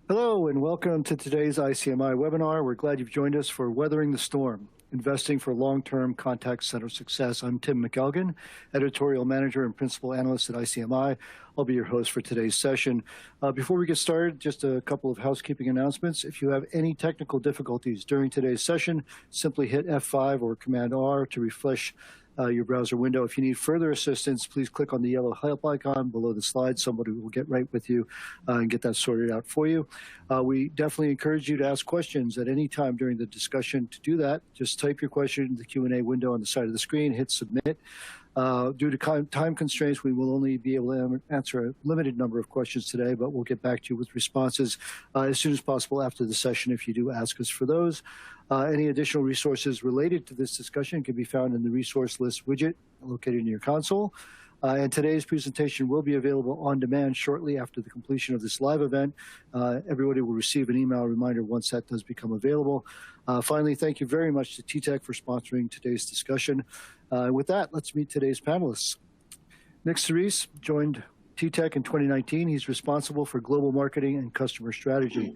Hello and welcome to today's ICMI webinar. We're glad you've joined us for Weathering the Storm, Investing for Long-Term Contact Center Success. I'm Tim McElgan, Editorial Manager and Principal Analyst at ICMI. I'll be your host for today's session. Before we get started, just a couple of housekeeping announcements. If you have any technical difficulties during today's session, simply hit F5 or Command R to refresh your browser window. If you need further assistance, please click on the yellow help icon below the slide. Somebody will get right with you and get that sorted out for you. We definitely encourage you to ask questions at any time during the discussion. To do that, just type your question in the Q&A window on the side of the screen, hit submit. Due to time constraints, we will only be able to answer a limited number of questions today, but we'll get back to you with responses as soon as possible after the session if you do ask us for those. Any additional resources related to this discussion can be found in the resource list widget located in your console. And today's presentation will be available on demand shortly after the completion of this live event. Everybody will receive an email reminder once that does become available. Finally, thank you very much to TTEC for sponsoring today's discussion. With that, let's meet today's panelists. Nick Cerise joined TTEC in 2019. He's responsible for global marketing and customer strategy.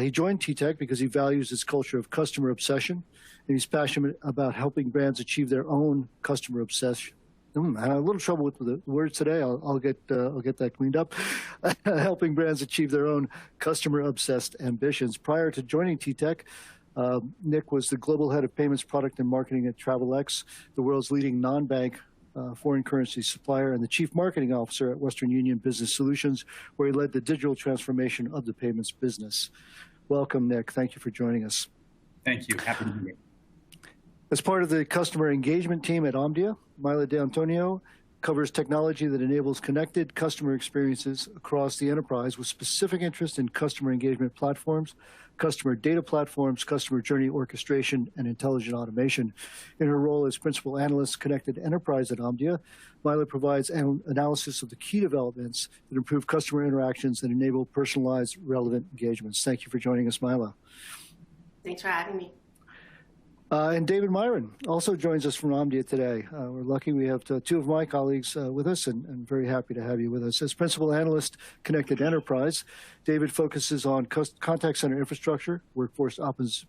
He joined TTEC because he values its culture of customer obsession, and he's passionate about helping brands achieve their own customer obsession. I had a little trouble with the words today. I'll get that cleaned up. Helping brands achieve their own customer-obsessed ambitions. Prior to joining TTEC, Nick was the global head of payments, product, and marketing at Travelex, the world's leading non-bank foreign currency supplier, and the chief marketing officer at Western Union Business Solutions, where he led the digital transformation of the payments business. Welcome, Nick. Thank you for joining us. Thank you. Happy to be here. As part of the customer engagement team at Omdia, Mila D'Antonio covers technology that enables connected customer experiences across the enterprise with specific interest in customer engagement platforms, customer data platforms, customer journey orchestration, and intelligent automation. In her role as Principal Analyst Connected Enterprise at Omdia, Mila provides an analysis of the key developments that improve customer interactions and enable personalized, relevant engagements. Thank you for joining us, Mila. Thanks for having me. And David Myron also joins us from Omdia today. We're lucky we have two of my colleagues with us, and very happy to have you with us. As Principal Analyst, Connected Enterprise, David focuses on contact center infrastructure, workforce optimization.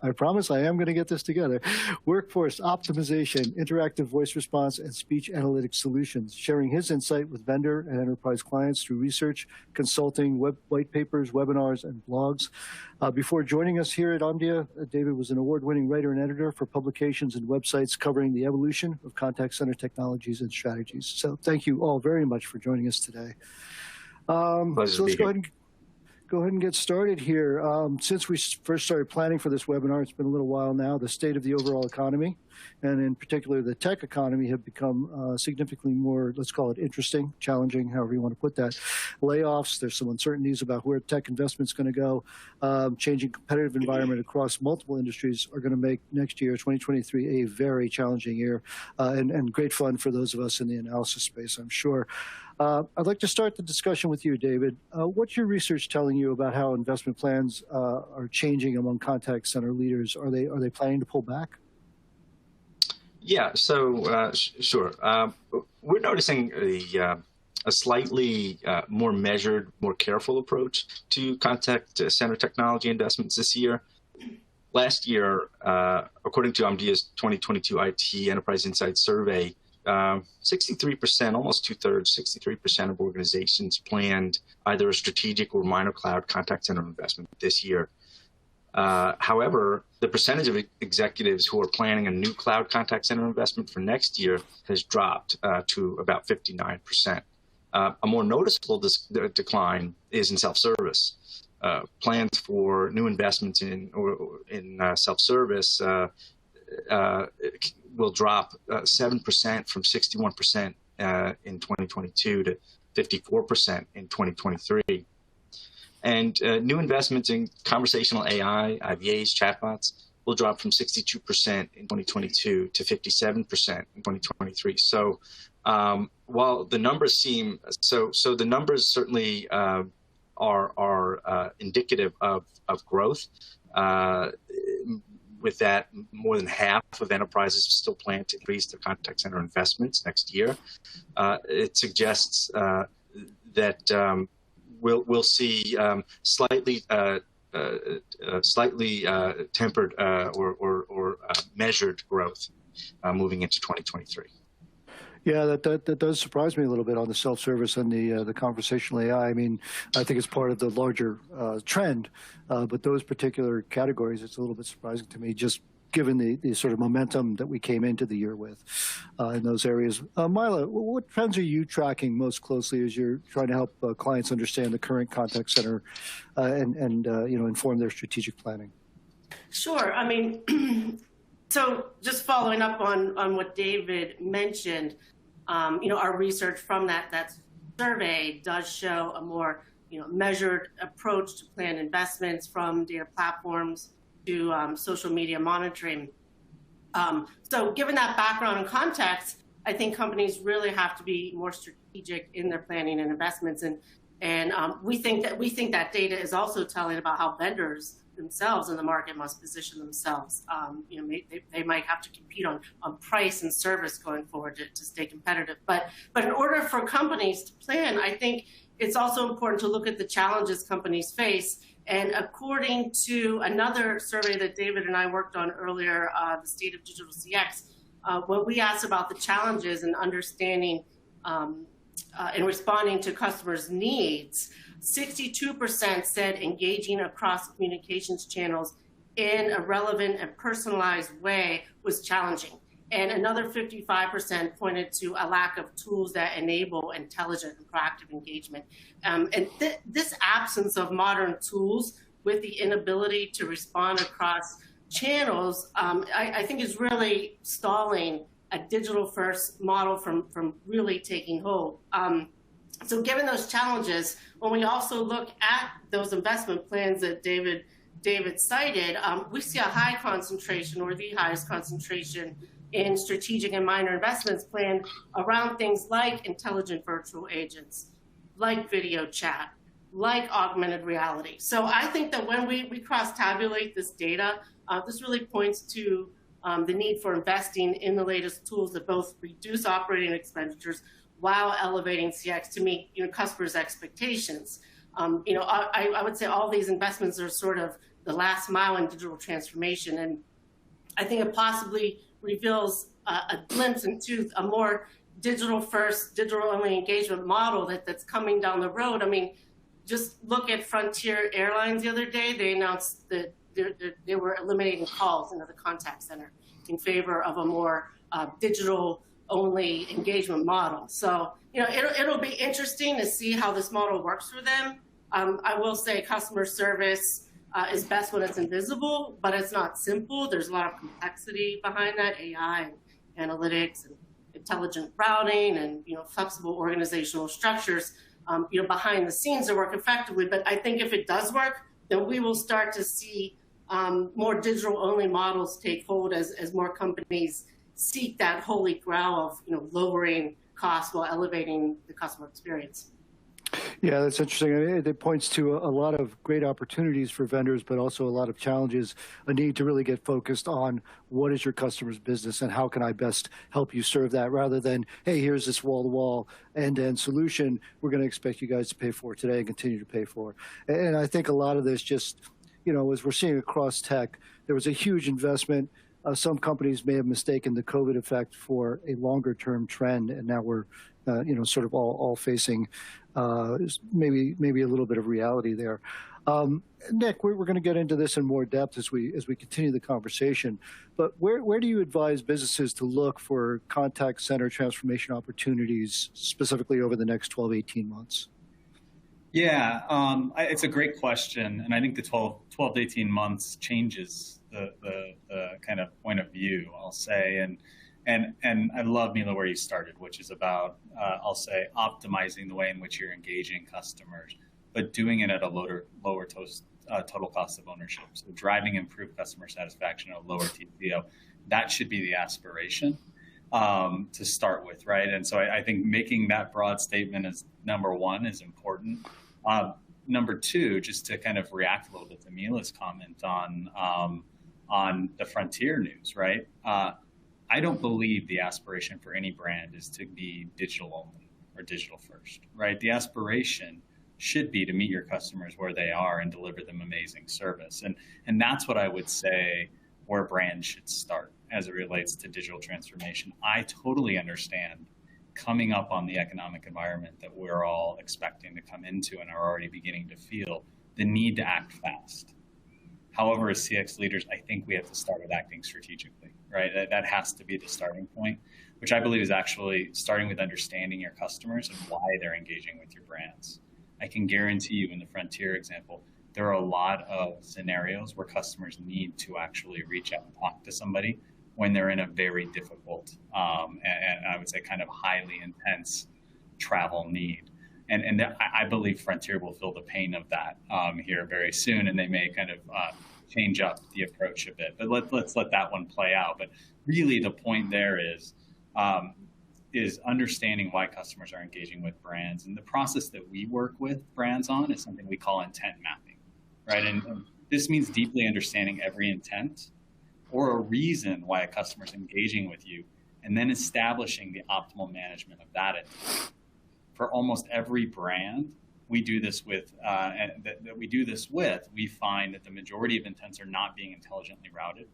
I promise I am going to get this together. Workforce optimization, interactive voice response, and speech analytics solutions, sharing his insight with vendor and enterprise clients through research, consulting, white papers, webinars, and blogs. Before joining us here at Omdia, David was an award-winning writer and editor for publications and websites covering the evolution of contact center technologies and strategies. So thank you all very much for joining us today. So let's go ahead and get started here. Since we first started planning for this webinar, it's been a little while now, the state of the overall economy, and in particular the tech economy, have become significantly more, let's call it interesting, challenging, however you want to put that. Layoffs, there's some uncertainties about where tech investment's going to go. Changing competitive environment across multiple industries are going to make next year, 2023, a very challenging year and great fun for those of us in the analysis space, I'm sure. I'd like to start the discussion with you, David. What's your research telling you about how investment plans are changing among contact center leaders? Are they planning to pull back? Yeah, so sure. We're noticing a slightly more measured, more careful approach to contact center technology investments this year. Last year, according to Omdia's 2022 IT Enterprise Insights Survey, 63%, almost two-thirds, 63% of organizations planned either a strategic or minor cloud contact center investment this year. However, the percentage of executives who are planning a new cloud contact center investment for next year has dropped to about 59%. A more noticeable decline is in self-service. Plans for new investments in self-service will drop 7% from 61% in 2022 to 54% in 2023. And new investments in conversational AI, IVAs, chatbots will drop from 62% in 2022 to 57% in 2023. So while the numbers seem so the numbers certainly are indicative of growth. With that, more than half of enterprises still plan to increase their contact center investments next year. It suggests that we'll see slightly tempered or measured growth moving into 2023. Yeah, that does surprise me a little bit on the self-service and the conversational AI. I mean, I think it's part of the larger trend, but those particular categories, it's a little bit surprising to me, just given the sort of momentum that we came into the year with in those areas. Mila, what trends are you tracking most closely as you're trying to help clients understand the current contact center and inform their strategic planning? Sure. I mean, so just following up on what David mentioned, our research from that survey does show a more measured approach to plan investments, from data platforms to social media monitoring. So given that background and context, I think companies really have to be more strategic in their planning and investments. And we think that data is also telling about how vendors themselves in the market must position themselves. They might have to compete on price and service going forward to stay competitive. But in order for companies to plan, I think it's also important to look at the challenges companies face. And according to another survey that David and I worked on earlier, the State of Digital CX, when we asked about the challenges and understanding and responding to customers' needs, 62% said engaging across communications channels in a relevant and personalized way was challenging. And another 55% pointed to a lack of tools that enable intelligent and proactive engagement. This absence of modern tools with the inability to respond across channels, I think is really stalling a digital-first model from really taking hold. So given those challenges, when we also look at those investment plans that David cited, we see a high concentration, or the highest concentration, in strategic and minor investments planned around things like intelligent virtual agents, like video chat, like augmented reality. So I think that when we cross-tabulate this data, this really points to the need for investing in the latest tools that both reduce operating expenditures while elevating CX to meet customers' expectations. I would say all these investments are sort of the last mile in digital transformation, and I think it possibly reveals a glimpse into a more digital-first, digital-only engagement model that's coming down the road. I mean, just look at Frontier Airlines the other day. They announced that they were eliminating calls into the contact center in favor of a more digital-only engagement model. So, it'll be interesting to see how this model works for them. I will say customer service is best when it's invisible, but it's not simple. There's a lot of complexity behind that, AI and analytics and intelligent routing and flexible organizational structures behind the scenes to work effectively. But I think if it does work, then we will start to see more digital-only models take hold as more companies seek that holy grail of lowering costs while elevating the customer experience. Yeah, that's interesting. It points to a lot of great opportunities for vendors, but also a lot of challenges, a need to really get focused on what is your customer's business and how can I best help you serve that, rather than, hey, here's this wall-to-wall end-to-end solution we're going to expect you guys to pay for today and continue to pay for. And I think a lot of this just, as we're seeing across tech, there was a huge investment. Some companies may have mistaken the COVID effect for a longer-term trend, and now we're, sort of all facing maybe a little bit of reality there. Nick, we're going to get into this in more depth as we continue the conversation. But where do you advise businesses to look for contact center transformation opportunities, specifically over the next 12, 18 months? Yeah, it's a great question, and I think the 12 to 18 months changes the kind of point of view, I'll say, and I love, Mila, where you started, which is about, I'll say, optimizing the way in which you're engaging customers, but doing it at a lower total cost of ownership. So driving improved customer satisfaction at a lower TCO, that should be the aspiration to start with, right? And so I think making that broad statement as number one is important. Number two, just to kind of react a little bit to Mila's comment on the Frontier news, right? I don't believe the aspiration for any brand is to be digital only or digital first, right? The aspiration should be to meet your customers where they are and deliver them amazing service. And that's what I would say where brands should start as it relates to digital transformation. I totally understand coming up on the economic environment that we're all expecting to come into and are already beginning to feel the need to act fast. However, as CX leaders, I think we have to start with acting strategically, right? That has to be the starting point, which I believe is actually starting with understanding your customers and why they're engaging with your brands. I can guarantee you in the Frontier example, there are a lot of scenarios where customers need to actually reach out and talk to somebody when they're in a very difficult and I would say kind of highly intense travel need. And I believe Frontier will feel the pain of that here very soon, and they may kind of change up the approach a bit. But let's let that one play out. But really, the point there is understanding why customers are engaging with brands, and the process that we work with brands on is something we call intent mapping, right? And this means deeply understanding every intent or a reason why a customer is engaging with you, and then establishing the optimal management of that intent. For almost every brand we do this with, we find that the majority of intents are not being intelligently routed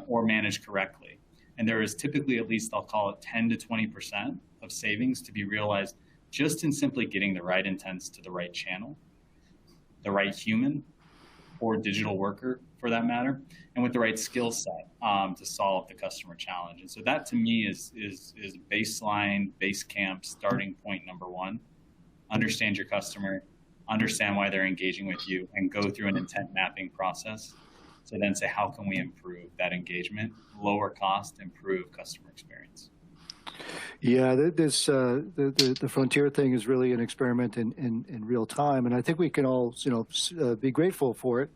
or managed correctly. And there is typically at least, I'll call it 10 to 20% of savings to be realized just in simply getting the right intents to the right channel, the right human or digital worker for that matter, and with the right skill set to solve the customer challenge. And so that to me is baseline, base camp, starting point number one. Understand your customer, understand why they're engaging with you, and go through an intent mapping process to then say, how can we improve that engagement, lower cost, improve customer experience? Yeah, the Frontier thing is really an experiment in real time, and I think we can all be grateful for it.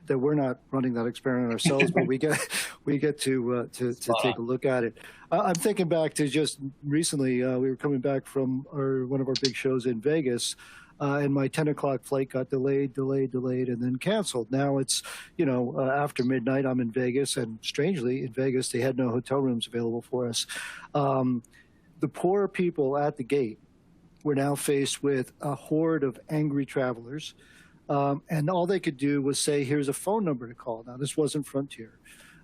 That we're not running that experiment ourselves, but we get to take a look at it. I'm thinking back to just recently. We were coming back from one of our big shows in Vegas. And my 10 o'clock flight got delayed, and then canceled. Now it's, after midnight, I'm in Vegas, and strangely, in Vegas, they had no hotel rooms available for us. The poor people at the gate were now faced with a horde of angry travelers, and all they could do was say, here's a phone number to call. Now, this wasn't Frontier.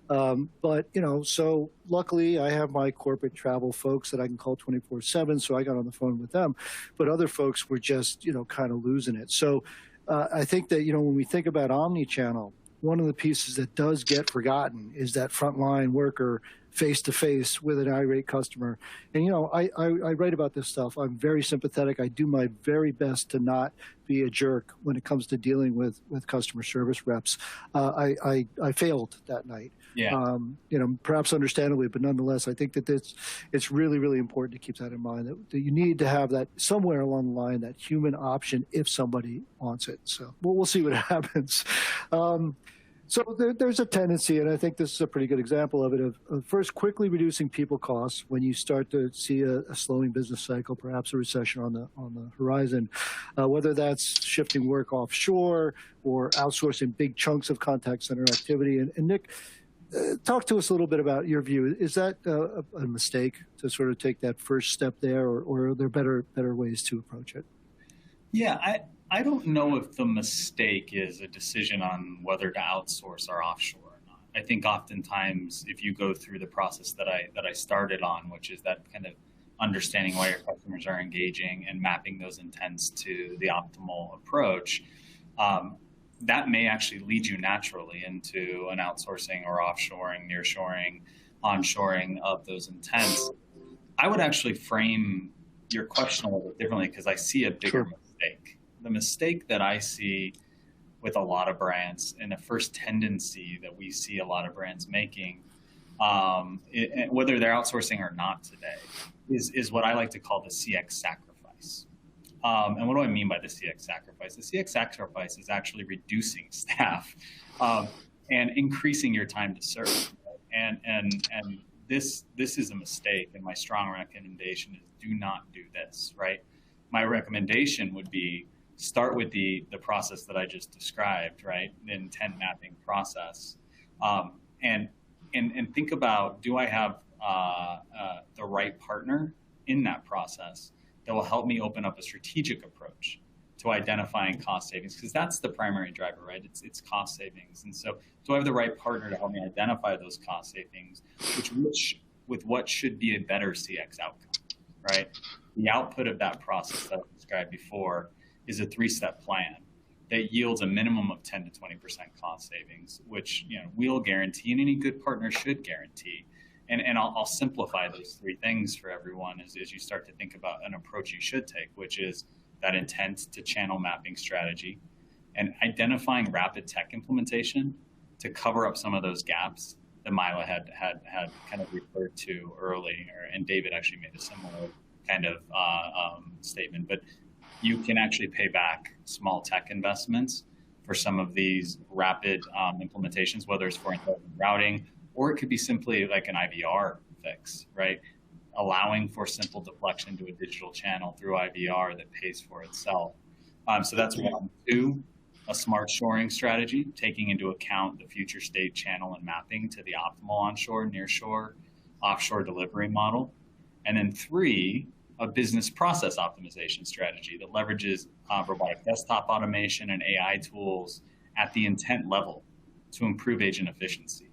But, so luckily I have my corporate travel folks that I can call 24/7. So I got on the phone with them, but other folks were just, kind of losing it. So I think that, when we think about omnichannel, one of the pieces that does get forgotten is that frontline worker face to face with an irate customer. And, I write about this stuff. I'm very sympathetic. I do my very best to not be a jerk when it comes to dealing with customer service reps. I failed that night. Yeah. Perhaps understandably, but nonetheless, I think that it's really, really important to keep that in mind, that you need to have that somewhere along the line, that human option if somebody wants it. So we'll see what happens. So there's a tendency, and I think this is a pretty good example of it, of first quickly reducing people costs when you start to see a slowing business cycle, perhaps a recession on the horizon, whether that's shifting work offshore or outsourcing big chunks of contact center activity. And Nick, talk to us a little bit about your view. Is that a mistake to sort of take that first step there, or are there better ways to approach it? Yeah, I don't know if the mistake is a decision on whether to outsource or offshore or not. I think oftentimes if you go through the process that I started on, which is that kind of understanding why your customers are engaging and mapping those intents to the optimal approach, that may actually lead you naturally into an outsourcing or offshoring, nearshoring, onshoring of those intents. I would actually frame your question a little bit differently because I see a bigger mistake. The mistake that I see with a lot of brands, and the first tendency that we see a lot of brands making, whether they're outsourcing or not today, is what I like to call the CX sacrifice. And what do I mean by the CX sacrifice? The CX sacrifice is actually reducing staff and increasing your time to serve. And this is a mistake. And my strong recommendation is do not do this, right? My recommendation would be start with the process that I just described, right? The intent mapping process. And think about, do I have the right partner in that process that will help me open up a strategic approach to identifying cost savings, because that's the primary driver, right? It's cost savings. And so do I have the right partner to help me identify those cost savings, which with what should be a better CX outcome, right? The output of that process that I described before is a 3-step plan that yields a minimum of 10 to 20% cost savings, which we'll guarantee, and any good partner should guarantee. And I'll simplify those 3 things for everyone as you start to think about an approach you should take, which is that intent to channel mapping strategy and identifying rapid tech implementation to cover up some of those gaps that Mila had kind of referred to earlier, and David actually made a similar kind of statement. But you can actually pay back small tech investments for some of these rapid implementations, whether it's for intelligent routing, or it could be simply like an IVR fix, right? Allowing for simple deflection to a digital channel through IVR that pays for itself. So that's 1. 2, a smart shoring strategy, taking into account the future state channel and mapping to the optimal onshore, nearshore, offshore delivery model. And then 3, a business process optimization strategy that leverages robotic desktop automation and AI tools at the intent level to improve agent efficiency.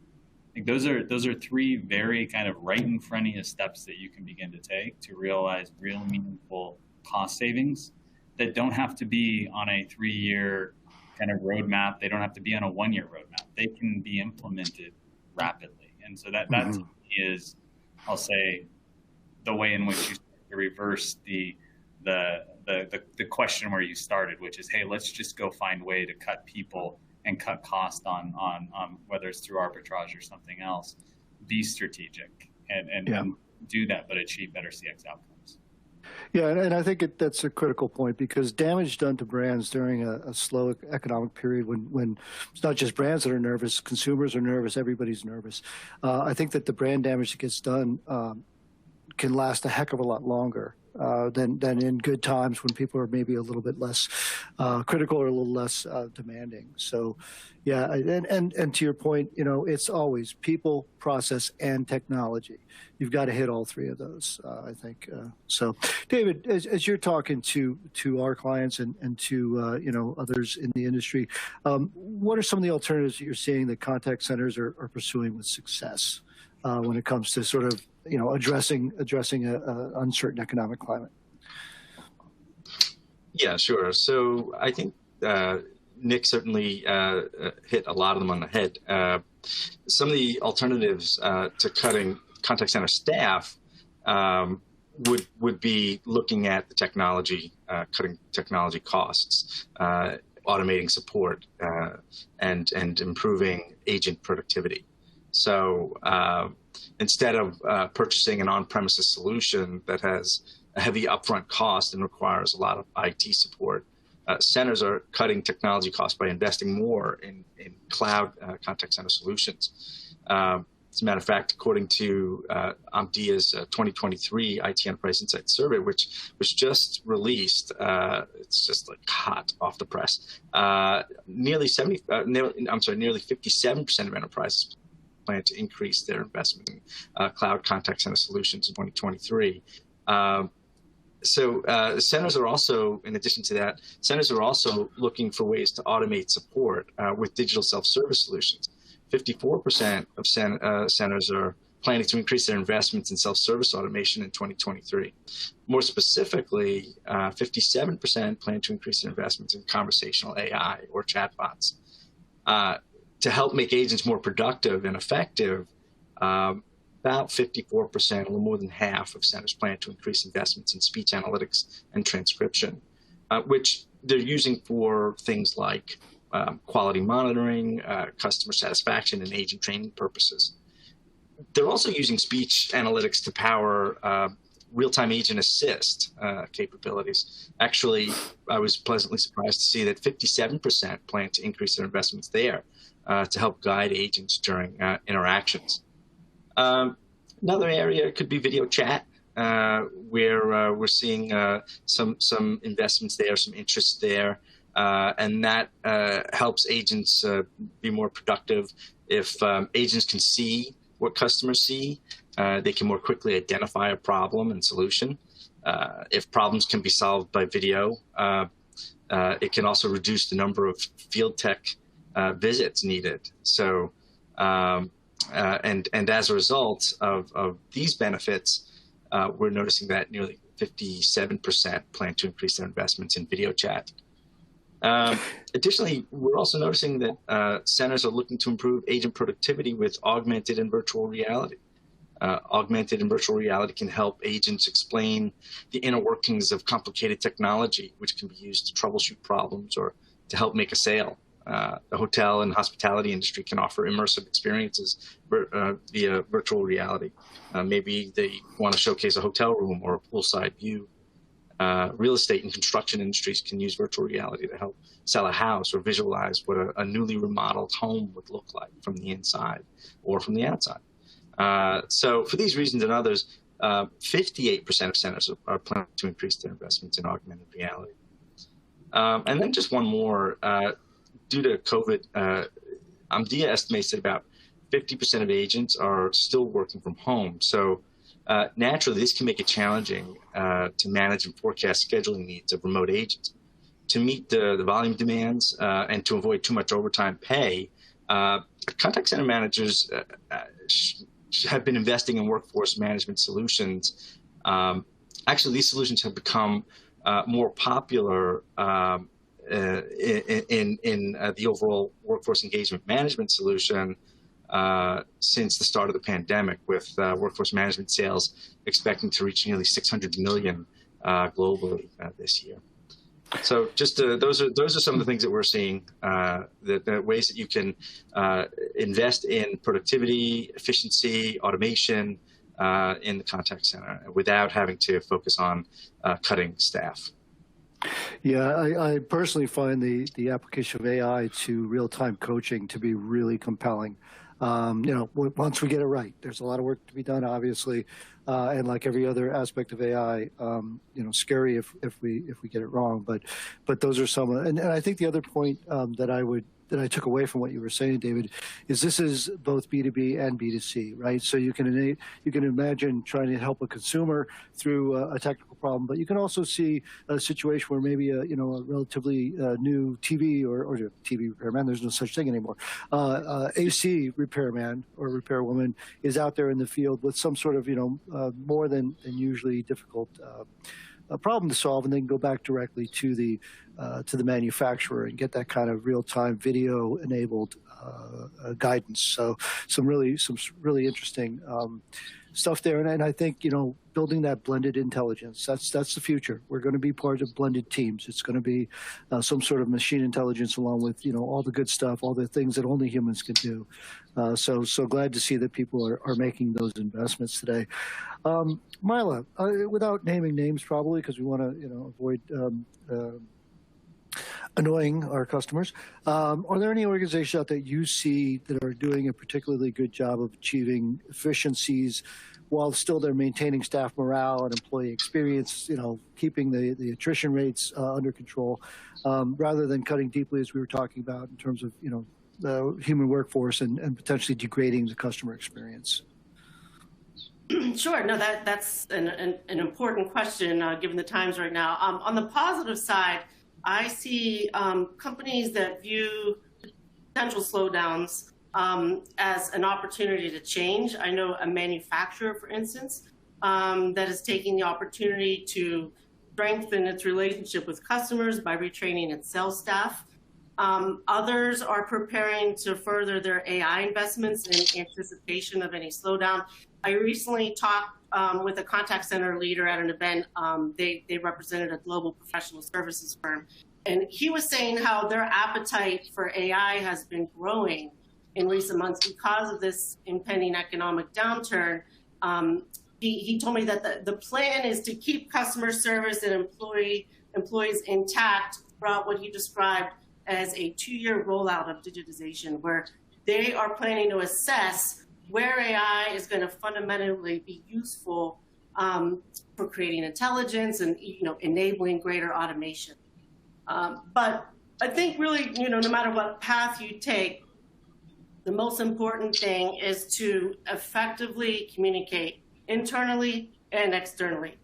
I think those are 3 very kind of right in front of you steps that you can begin to take to realize real meaningful cost savings that don't have to be on a 3-year kind of roadmap. They don't have to be on a 1-year roadmap. They can be implemented rapidly. And so that is, I'll say, the way in which you start to reverse the question where you started, which is, hey, let's just go find a way to cut people and cut cost on whether it's through arbitrage or something else. Be strategic and do that, but achieve better CX outcomes. Yeah, and I think that's a critical point, because damage done to brands during a slow economic period when it's not just brands that are nervous, consumers are nervous, everybody's nervous. I think that the brand damage that gets done can last a heck of a lot longer than in good times when people are maybe a little bit less critical or a little less demanding. So, yeah, and to your point, it's always people, process, and technology. You've got to hit all 3 of those, I think. So, David, as you're talking to our clients and to others in the industry, what are some of the alternatives that you're seeing that contact centers are pursuing with success when it comes to sort of addressing an uncertain economic climate? Yeah, sure. So I think Nick certainly hit a lot of them on the head. Some of the alternatives to cutting contact center staff would be looking at the technology, cutting technology costs, automating support, and improving agent productivity. So instead of purchasing an on-premises solution that has a heavy upfront cost and requires a lot of IT support, centers are cutting technology costs by investing more in cloud contact center solutions. As a matter of fact, according to Omdia's 2023 IT Enterprise Insight Survey, which was just released, it's just like hot off the press. Nearly 57% of enterprises plan to increase their investment in cloud contact center solutions in 2023. So centers are also, in addition to that, centers are also looking for ways to automate support with digital self-service solutions. 54% of centers are planning to increase their investments in self-service automation in 2023. More specifically, 57% plan to increase their investments in conversational AI or chatbots. To help make agents more productive and effective, about 54%, a little more than half of centers plan to increase investments in speech analytics and transcription, which they're using for things like quality monitoring, customer satisfaction, and agent training purposes. They're also using speech analytics to power real-time agent assist capabilities. Actually, I was pleasantly surprised to see that 57% plan to increase their investments there to help guide agents during interactions. Another area could be video chat, where we're seeing some investments there, some interest there, and that helps agents be more productive. If agents can see what customers see, they can more quickly identify a problem and solution. If problems can be solved by video, It can also reduce the number of field tech visits needed. So, and as a result of these benefits, we're noticing that nearly 57% plan to increase their investments in video chat. Additionally, we're also noticing that centers are looking to improve agent productivity with augmented and virtual reality. Augmented and virtual reality can help agents explain the inner workings of complicated technology, which can be used to troubleshoot problems or to help make a sale. The hotel and hospitality industry can offer immersive experiences via virtual reality. Maybe they want to showcase a hotel room or a poolside view. Real estate and construction industries can use virtual reality to help sell a house or visualize what a newly remodeled home would look like from the inside or from the outside. So for these reasons and others, 58% of centers are planning to increase their investments in augmented reality. And then just one more, due to COVID, Omdia estimates that about 50% of agents are still working from home. So naturally, this can make it challenging to manage and forecast scheduling needs of remote agents. To meet the volume demands and to avoid too much overtime pay, contact center managers have been investing in workforce management solutions. Actually, these solutions have become more popular in the overall workforce engagement management solution since the start of the pandemic, with workforce management sales expecting to reach nearly 600 million globally this year. So just those are some of the things that we're seeing, the ways that you can invest in productivity, efficiency, automation in the contact center without having to focus on cutting staff. Yeah, I personally find the application of AI to real-time coaching to be really compelling. Once we get it right, there's a lot of work to be done, obviously, and like every other aspect of AI, scary if we get it wrong. But those are some, and I think the other point that I took away from what you were saying, David, is this is both B2B and B2C, right? So you can imagine trying to help a consumer through a technical problem, but you can also see a situation where maybe a relatively new TV or TV repairman, there's no such thing anymore, AC repairman or repairwoman is out there in the field with some sort of more than usually difficult a problem to solve, and then go back directly to the manufacturer and get that kind of real-time video-enabled guidance. So some really interesting stuff there, and I think building that blended intelligence, that's the future. We're going to be part of blended teams. It's going to be some sort of machine intelligence along with all the good stuff, all the things that only humans can do. So glad to see that people are making those investments today. Mila, without naming names probably, because we want to avoid annoying our customers, are there any organizations out there you see that are doing a particularly good job of achieving efficiencies while still they're maintaining staff morale and employee experience, keeping the attrition rates under control, rather than cutting deeply, as we were talking about, in terms of the human workforce and potentially degrading the customer experience? Sure. No, that's an important question given the times right now. On the positive side, I see companies that view potential slowdowns as an opportunity to change. I know a manufacturer, for instance, that is taking the opportunity to strengthen its relationship with customers by retraining its sales staff. Others are preparing to further their AI investments in anticipation of any slowdown. I recently talked with a contact center leader at an event. They represented a global professional services firm. And he was saying how their appetite for AI has been growing in recent months because of this impending economic downturn. He told me that the plan is to keep customer service and employees intact throughout what he described as a 2-year rollout of digitization, where they are planning to assess where AI is going to fundamentally be useful for creating intelligence and enabling greater automation. But I think really, no matter what path you take, the most important thing is to effectively communicate internally and externally.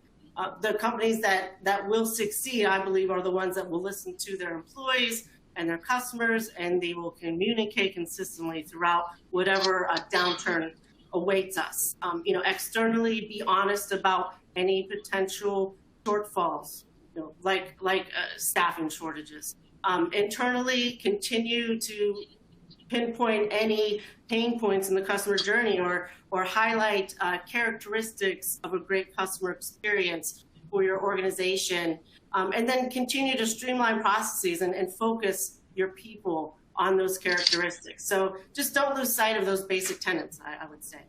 The companies that will succeed, I believe, are the ones that will listen to their employees and their customers, and they will communicate consistently throughout whatever downturn awaits us. Externally, be honest about any potential shortfalls, like staffing shortages. Internally, continue to pinpoint any pain points in the customer journey or highlight characteristics of a great customer experience for your organization. And then continue to streamline processes and focus your people on those characteristics. So just don't lose sight of those basic tenets, I would say.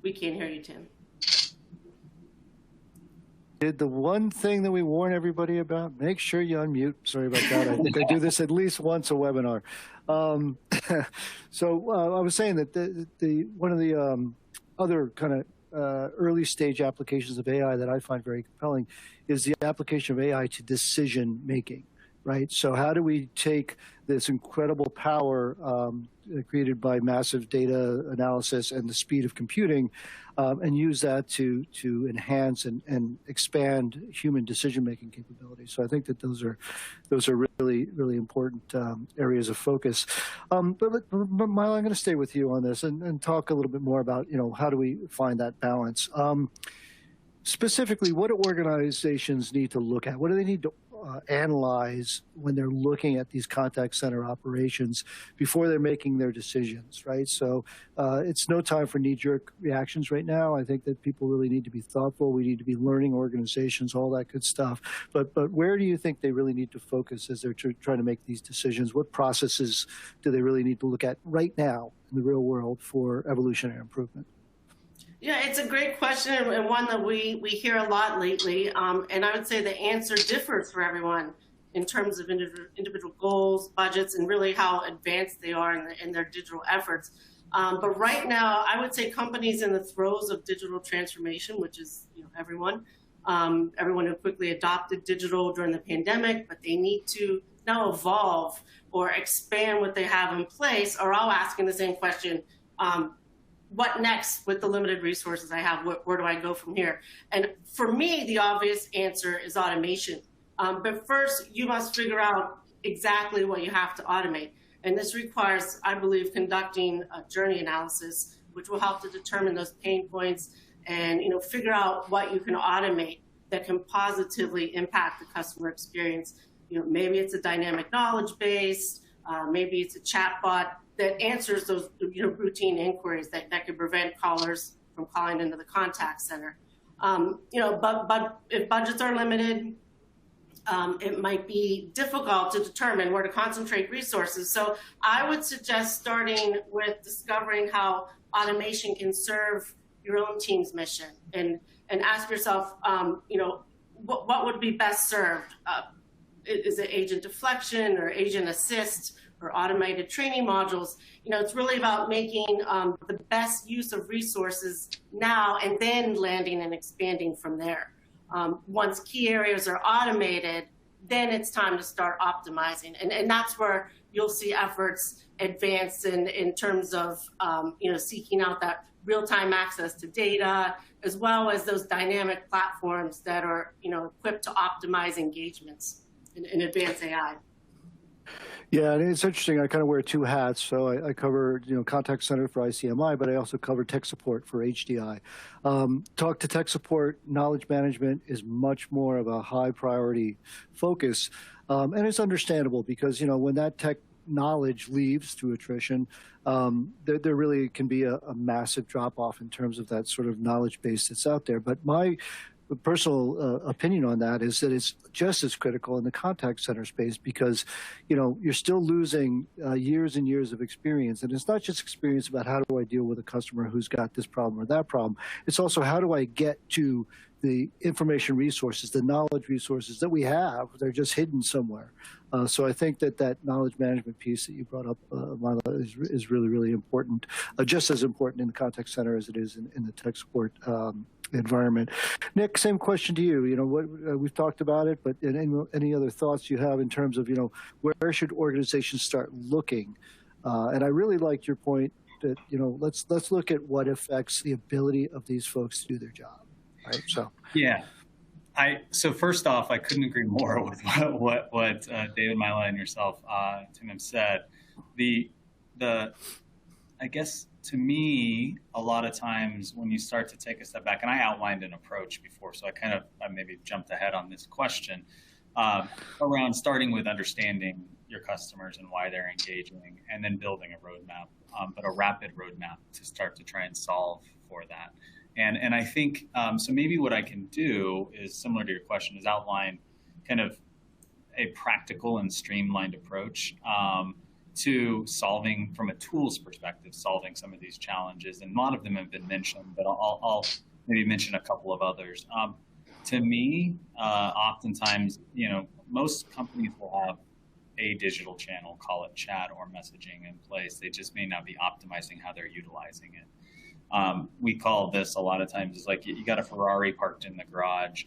We can't hear you, Tim. Did the one thing that we warn everybody about, make sure you unmute. Sorry about that. I think I do this at least once a webinar. So I was saying that the one of the other kind of early stage applications of AI that I find very compelling is the application of AI to decision making, right? So how do we take this incredible power created by massive data analysis and the speed of computing and use that to enhance and expand human decision-making capabilities. So I think that those are really, really important areas of focus. But Milo, I'm going to stay with you on this and talk a little bit more about, how do we find that balance? Specifically, what do organizations need to look at? What do they need to analyze when they're looking at these contact center operations before they're making their decisions, right? So it's no time for knee-jerk reactions right now. I think that people really need to be thoughtful. We need to be learning organizations, all that good stuff. But where do you think they really need to focus as they're trying to make these decisions? What processes do they really need to look at right now in the real world for evolutionary improvement? Yeah, it's a great question and one that we hear a lot lately. And I would say the answer differs for everyone in terms of individual goals, budgets, and really how advanced they are in their digital efforts. But right now, I would say companies in the throes of digital transformation, which is everyone who quickly adopted digital during the pandemic, but they need to now evolve or expand what they have in place, are all asking the same question. What next with the limited resources I have? Where do I go from here? And for me, the obvious answer is automation. But first, you must figure out exactly what you have to automate. And this requires, I believe, conducting a journey analysis, which will help to determine those pain points and figure out what you can automate that can positively impact the customer experience. Maybe it's a dynamic knowledge base, maybe it's a chatbot that answers those routine inquiries that could prevent callers from calling into the contact center. But if budgets are limited, it might be difficult to determine where to concentrate resources. So I would suggest starting with discovering how automation can serve your own team's mission and ask yourself, what would be best served? Is it agent deflection or agent assist or automated training modules? It's really about making the best use of resources now and then landing and expanding from there. Once key areas are automated, then it's time to start optimizing. And that's where you'll see efforts advance in terms of seeking out that real-time access to data, as well as those dynamic platforms that are equipped to optimize engagements in advanced AI. Yeah, and it's interesting. I kind of wear two hats. So I cover, contact center for ICMI, but I also cover tech support for HDI. Talk to tech support, knowledge management is much more of a high priority focus. And it's understandable because, when that tech knowledge leaves through attrition, there really can be a massive drop off in terms of that sort of knowledge base that's out there. But my personal opinion on that is that it's just as critical in the contact center space because, you're still losing years and years of experience. And it's not just experience about how do I deal with a customer who's got this problem or that problem. It's also how do I get to the information resources, the knowledge resources that we have. They're just hidden somewhere. So I think that knowledge management piece that you brought up, Milo, is really, really important, just as important in the contact center as it is in the tech support environment. Nick, same question to you. We've talked about it, but any other thoughts you have in terms of, where should organizations start looking? And I really liked your point that, let's look at what affects the ability of these folks to do their job, right? So yeah. So first off, I couldn't agree more with what David, Mila, and yourself, Tim, have said. I guess to me, a lot of times when you start to take a step back, and I outlined an approach before, so I maybe jumped ahead on this question around starting with understanding your customers and why they're engaging, and then building a roadmap, but a rapid roadmap to start to try and solve for that. And I think, so maybe what I can do is similar to your question, is outline kind of a practical and streamlined approach to solving, from a tools perspective, solving some of these challenges. And a lot of them have been mentioned, but I'll maybe mention a couple of others. To me, oftentimes, most companies will have a digital channel, call it chat or messaging, in place. They just may not be optimizing how they're utilizing it. We call this a lot of times, it's like you got a Ferrari parked in the garage.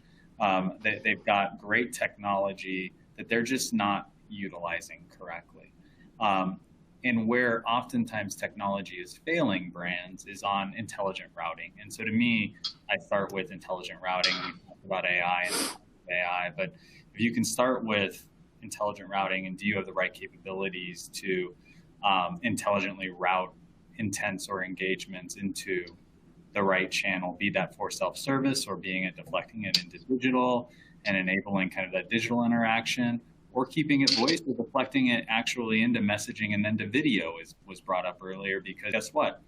They've got great technology that they're just not utilizing correctly. And where oftentimes technology is failing brands is on intelligent routing. And so to me, I start with intelligent routing. We talk about AI, but if you can start with intelligent routing, and do you have the right capabilities to intelligently route intents or engagements into the right channel, be that for self-service or being it deflecting it into digital and enabling kind of that digital interaction, or keeping it voice or deflecting it actually into messaging and then to video was brought up earlier, because guess what?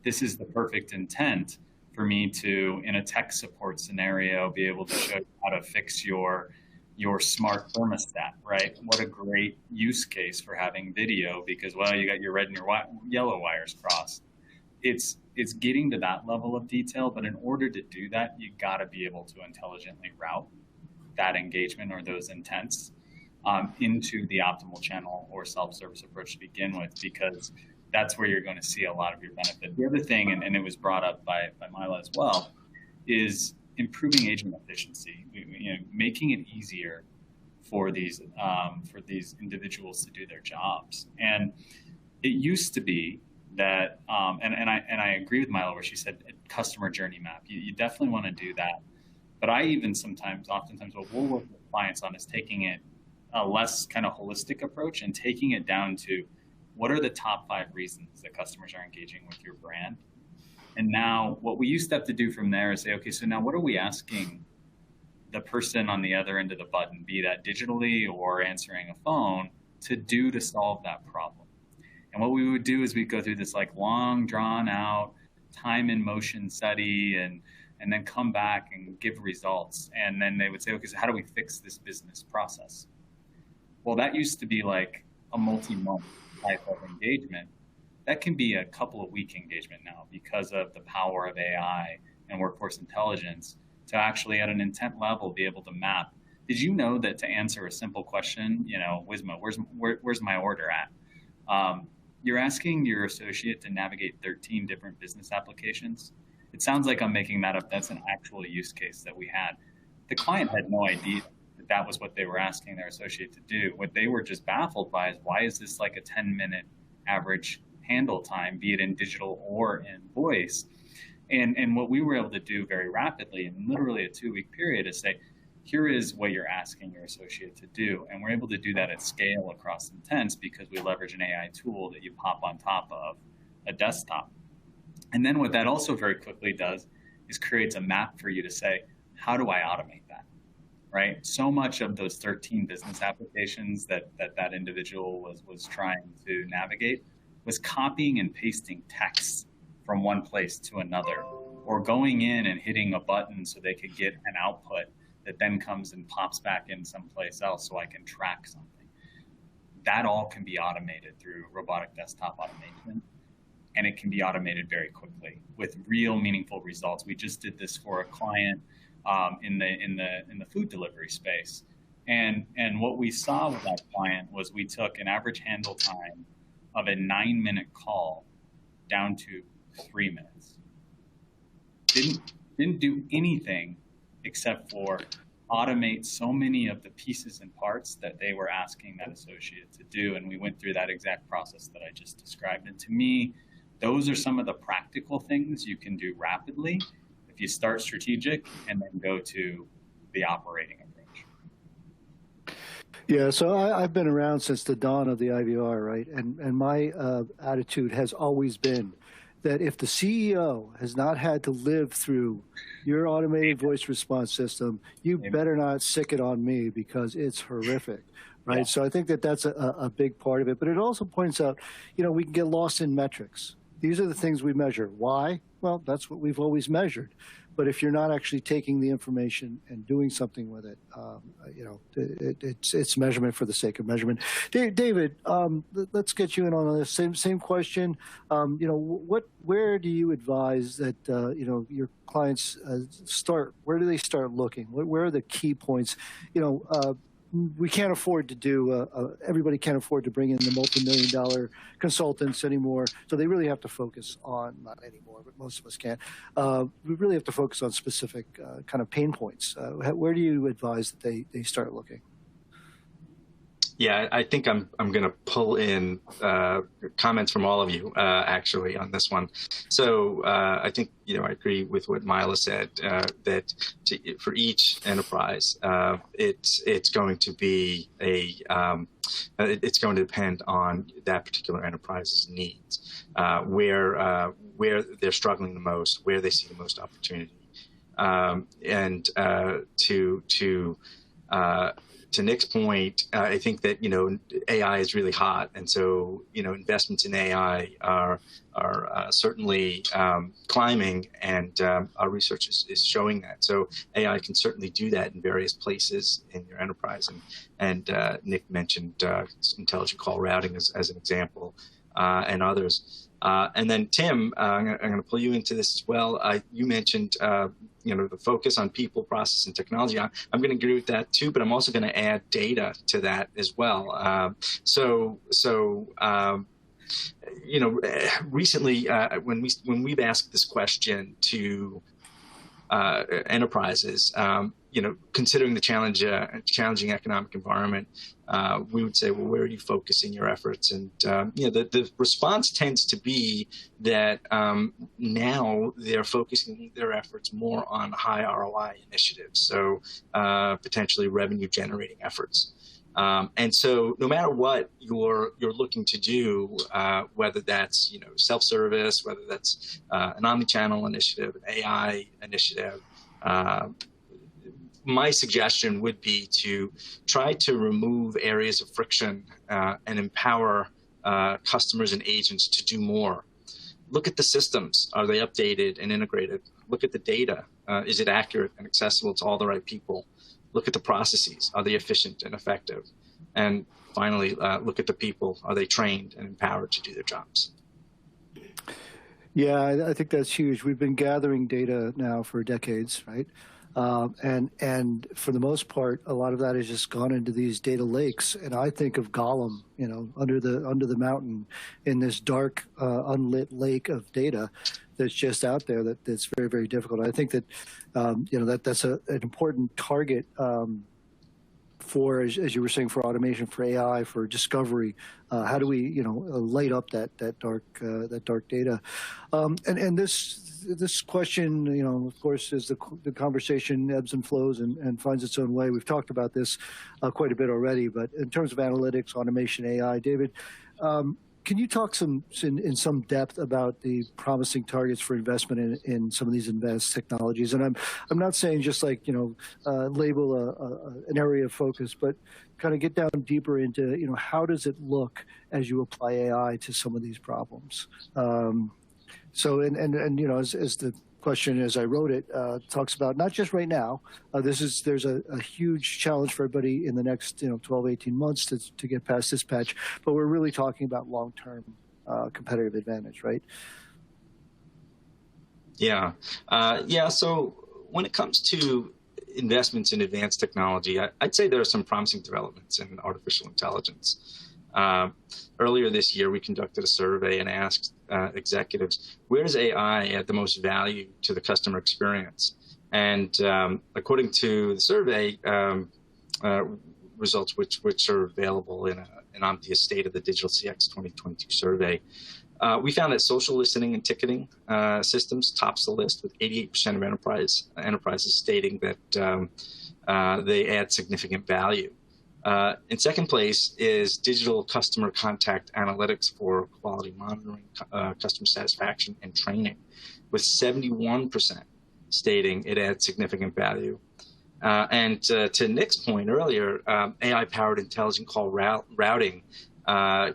This is the perfect intent for me to, in a tech support scenario, be able to show you how to fix your smart thermostat, right? What a great use case for having video, because, well, you got your red and your yellow wires crossed. It's getting to that level of detail, but in order to do that, you got to be able to intelligently route that engagement or those intents into the optimal channel or self-service approach to begin with, because that's where you're going to see a lot of your benefit. The other thing, and it was brought up by Mila as well, is improving agent efficiency, making it easier for these individuals to do their jobs. And it used to be that, and I agree with Mila where she said customer journey map. You definitely want to do that. But I even oftentimes what we'll work with clients on is taking it a less kind of holistic approach and taking it down to what are the top 5 reasons that customers are engaging with your brand. And now what we used to have to do from there is say, okay, so now what are we asking the person on the other end of the button, be that digitally or answering a phone, to do to solve that problem? And what we would do is we'd go through this like long drawn out time and motion study and then come back and give results. And then they would say, okay, so how do we fix this business process? Well, that used to be like a multi-month type of engagement. That can be a couple of week engagement now because of the power of AI and workforce intelligence to actually at an intent level be able to map. Did you know that to answer a simple question, Wisma, where's my order at? You're asking your associate to navigate 13 different business applications. It sounds like I'm making that up. That's an actual use case that we had. The client had no idea that was what they were asking their associate to do. What they were just baffled by is, why is this like a 10-minute average handle time, be it in digital or in voice? And what we were able to do very rapidly, in literally a 2-week period, is say, here is what you're asking your associate to do. And we're able to do that at scale across intents because we leverage an AI tool that you pop on top of a desktop. And then what that also very quickly does is creates a map for you to say, how do I automate that? Right? So much of those 13 business applications that individual was trying to navigate was copying and pasting text from one place to another, or going in and hitting a button so they could get an output that then comes and pops back in someplace else so I can track something. That all can be automated through robotic desktop automation, and it can be automated very quickly with real meaningful results. We just did this for a client in the food delivery space. And what we saw with that client was we took an average handle time of a 9-minute call down to 3 minutes. Didn't do anything except for automate so many of the pieces and parts that they were asking that associate to do. And we went through that exact process that I just described. And to me, those are some of the practical things you can do rapidly if you start strategic and then go to the operating approach. Yeah, so I've been around since the dawn of the IVR, right? And my attitude has always been that if the CEO has not had to live through your automated voice response system, you better not sick it on me, because it's horrific, right? Yeah. So I think that that's a big part of it. But it also points out, we can get lost in metrics. These are the things we measure. Why? Well, that's what we've always measured. But if you're not actually taking the information and doing something with it, it's measurement for the sake of measurement. David, let's get you in on this same question. Where do you advise that your clients start? Where do they start looking? Where are the key points? We can't afford to do, everybody can't afford to bring in the multi-million-dollar consultants anymore. So they really have to focus on, not anymore, but most of us can't. We really have to focus on specific kind of pain points. Where do you advise that they start looking? Yeah, I think I'm going to pull in comments from all of you actually on this one. So I think I agree with what Mila said, that for each enterprise, it's going to be it's going to depend on that particular enterprise's needs, where they're struggling the most, where they see the most opportunity, and to Nick's point, I think that AI is really hot, and so investments in AI are certainly climbing, and our research is showing that. So AI can certainly do that in various places in your enterprise, and Nick mentioned intelligent call routing as an example, and others. And then Tim, I'm going to pull you into this as well. You mentioned the focus on people, process, and technology. I'm going to agree with that too, but I'm also going to add data to that as well. Recently, when we've asked this question to enterprises, considering the challenging economic environment, we would say, well, where are you focusing your efforts? And the response tends to be that now they're focusing their efforts more on high ROI initiatives, so potentially revenue generating efforts. And so no matter what you're looking to do, whether that's self-service, whether that's an omnichannel initiative, an AI initiative, my suggestion would be to try to remove areas of friction and empower customers and agents to do more. Look at the systems. Are they updated and integrated? Look at the data. Is it accurate and accessible to all the right people? Look at the processes. Are they efficient and effective? And finally, look at the people. Are they trained and empowered to do their jobs? Yeah, I think that's huge. We've been gathering data now for decades, right? And for the most part, a lot of that has just gone into these data lakes. And I think of Gollum, under the mountain in this dark, unlit lake of data that's just out there that's very, very difficult. I think that, that's an important target for, as you were saying, for automation, for AI, for discovery. How do we, light up that dark data? And this question, of course, as the conversation ebbs and flows and finds its own way. We've talked about this quite a bit already, but in terms of analytics, automation, AI, David, can you talk in some depth about the promising targets for investment in some of these advanced technologies? And I'm not saying just like label an area of focus, but kind of get down deeper into how does it look as you apply AI to some of these problems. So as the question as I wrote it talks about not just right now. There's a huge challenge for everybody in the next 12, 18 months to get past this patch, but we're really talking about long-term competitive advantage, right? Yeah. So when it comes to investments in advanced technology, I'd say there are some promising developments in artificial intelligence. Earlier this year, we conducted a survey and asked executives, where does AI add the most value to the customer experience? And according to the survey results, which are available in Omdia's State of the Digital CX 2022 survey, We found that social listening and ticketing systems tops the list, with 88% of enterprises stating that they add significant value. In second place is digital customer contact analytics for quality monitoring, customer satisfaction, and training, with 71% stating it adds significant value. And to Nick's point earlier, AI-powered intelligent call routing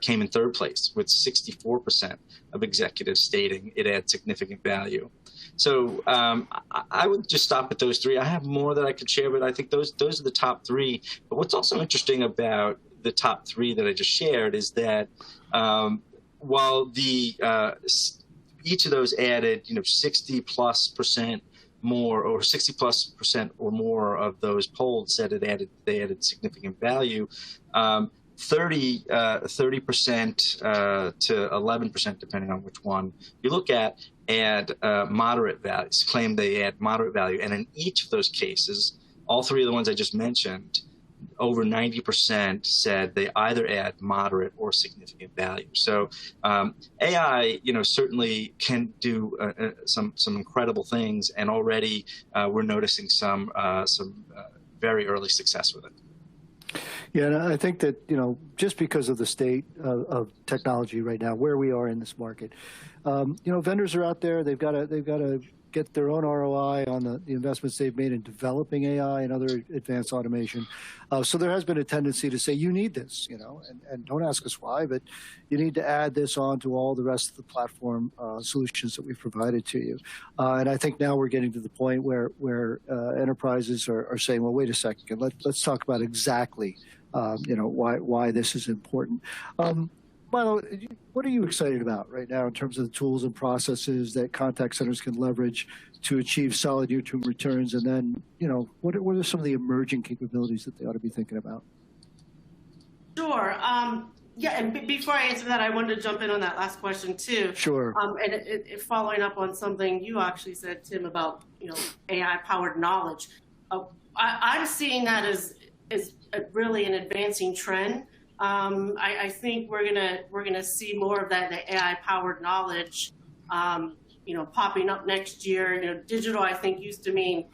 came in third place, with 64% of executives stating it adds significant value. So I would just stop at those three. I have more that I could share, but I think those are the top three. But what's also interesting about the top three that I just shared is that while each of those added 60+% more, or 60+% or more of those polled said they added significant value. 30% to 11%, depending on which one you look at, add moderate values, claim they add moderate value. And in each of those cases, all three of the ones I just mentioned, over 90% said they either add moderate or significant value. So AI, certainly can do some incredible things, and already we're noticing some very early success with it. Yeah, and I think that, just because of the state of technology right now, where we are in this market, vendors are out there. They've got to get their own ROI on the investments they've made in developing AI and other advanced automation. So there has been a tendency to say, you need this, and don't ask us why, but you need to add this on to all the rest of the platform solutions that we've provided to you. And I think now we're getting to the point where enterprises are saying, well, wait a second, let's talk about exactly why this is important. Milo, what are you excited about right now in terms of the tools and processes that contact centers can leverage to achieve solid near-term returns? And then, what are some of the emerging capabilities that they ought to be thinking about? Sure. Yeah, and before I answer that, I wanted to jump in on that last question too. Sure. And following up on something you actually said, Tim, about AI-powered knowledge, I'm seeing that as really an advancing trend. I think we're gonna see more of that, the AI-powered knowledge, popping up next year. Digital, I think, used to mean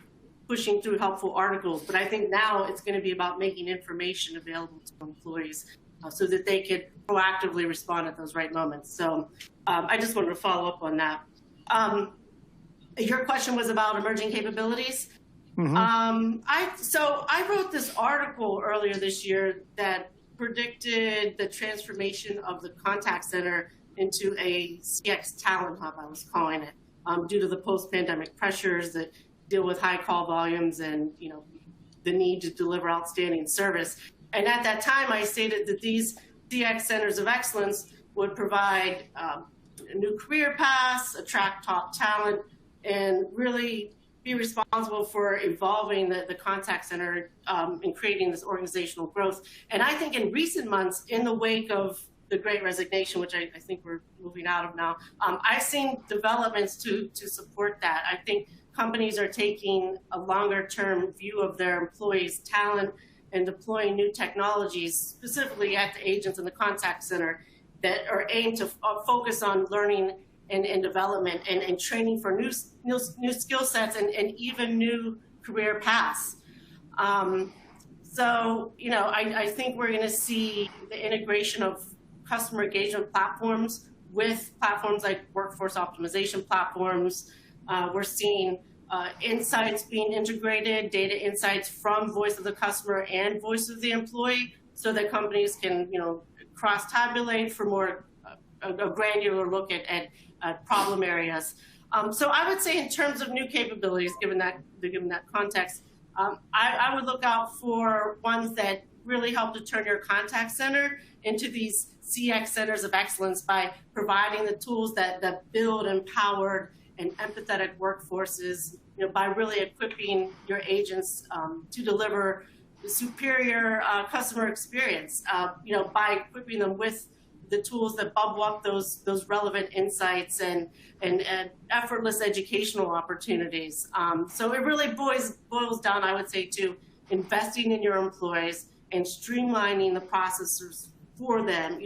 pushing through helpful articles, but I think now it's going to be about making information available to employees so that they could proactively respond at those right moments. So I just wanted to follow up on that. Your question was about emerging capabilities. Mm-hmm. I wrote this article earlier this year that predicted the transformation of the contact center into a CX talent hub, I was calling it, due to the post-pandemic pressures that deal with high call volumes and the need to deliver outstanding service. And at that time, I stated that these CX centers of excellence would provide a new career paths, attract top talent, and really be responsible for evolving the contact center and creating this organizational growth. And I think in recent months, in the wake of the Great Resignation, which I think we're moving out of now, I've seen developments to support that. I think companies are taking a longer-term view of their employees' talent and deploying new technologies, specifically at the agents in the contact center, that are aimed to focus on learning and development and training for new skill sets and even new career paths. I think we're going to see the integration of customer engagement platforms with platforms like workforce optimization platforms. We're seeing insights being integrated, data insights from voice of the customer and voice of the employee, so that companies can cross-tabulate for more a granular look at problem areas. So I would say in terms of new capabilities, given that context, I would look out for ones that really help to turn your contact center into these CX centers of excellence by providing the tools that build empowered and empathetic workforces, by really equipping your agents to deliver the superior customer experience, by equipping them with the tools that bubble up those relevant insights and effortless educational opportunities. So it really boils down, I would say, to investing in your employees and streamlining the processes for them.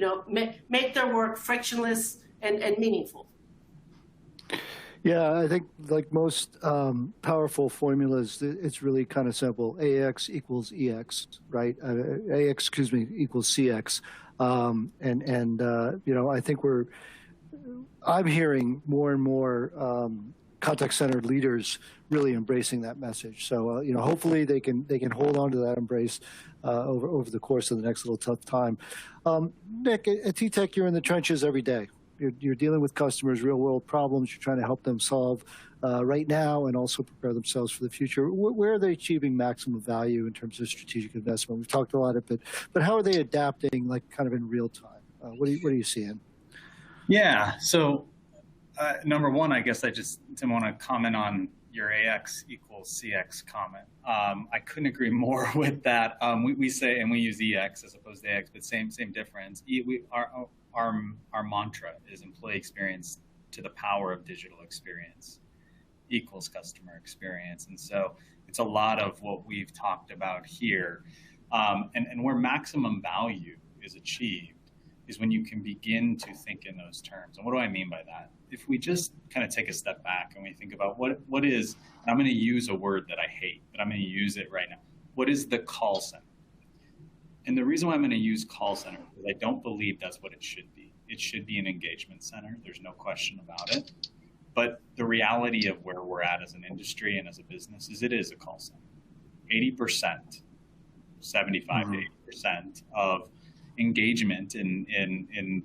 Make their work frictionless and meaningful. Yeah, I think like most powerful formulas, it's really kind of simple. AX equals EX, right? AX, excuse me, equals CX. I think I'm hearing more and more contact center leaders really embracing that message. So, hopefully they can hold on to that embrace over the course of the next little tough time. Nick, at TTEC, you're in the trenches every day. You're dealing with customers, real world problems. You're trying to help them solve right now and also prepare themselves for the future. Where are they achieving maximum value in terms of strategic investment? We've talked a lot of it, but how are they adapting, like kind of in real time? What are you seeing? Yeah. So, number one, I guess I just want to comment on your AX equals CX comment. I couldn't agree more with that. We say, and we use EX as opposed to AX, but same difference. Our mantra is employee experience to the power of digital experience equals customer experience. And so it's a lot of what we've talked about here. And where maximum value is achieved is when you can begin to think in those terms. And what do I mean by that? If we just kind of take a step back and we think about what is, and I'm going to use a word that I hate, but I'm going to use it right now. What is the call center? And the reason why I'm going to use call center is I don't believe that's what it should be. It should be an engagement center. There's no question about it. But the reality of where we're at as an industry and as a business is it is a call center. 80%, 75 to 80% of engagement in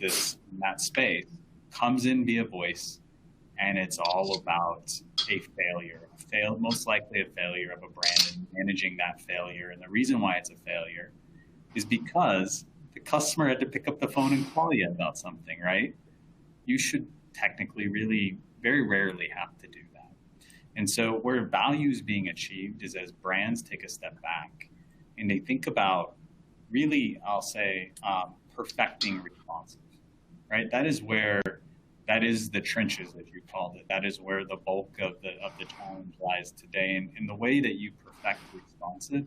that space comes in via voice, and it's all about a failure, most likely a failure of a brand and managing that failure. And the reason why it's a failure is because the customer had to pick up the phone and call you about something, right? You should technically really very rarely have to do that. And so where value is being achieved is as brands take a step back and they think about really, I'll say, perfecting responsive, right? That is the trenches, as you called it. That is where the bulk of the challenge lies today. And the way that you perfect responsive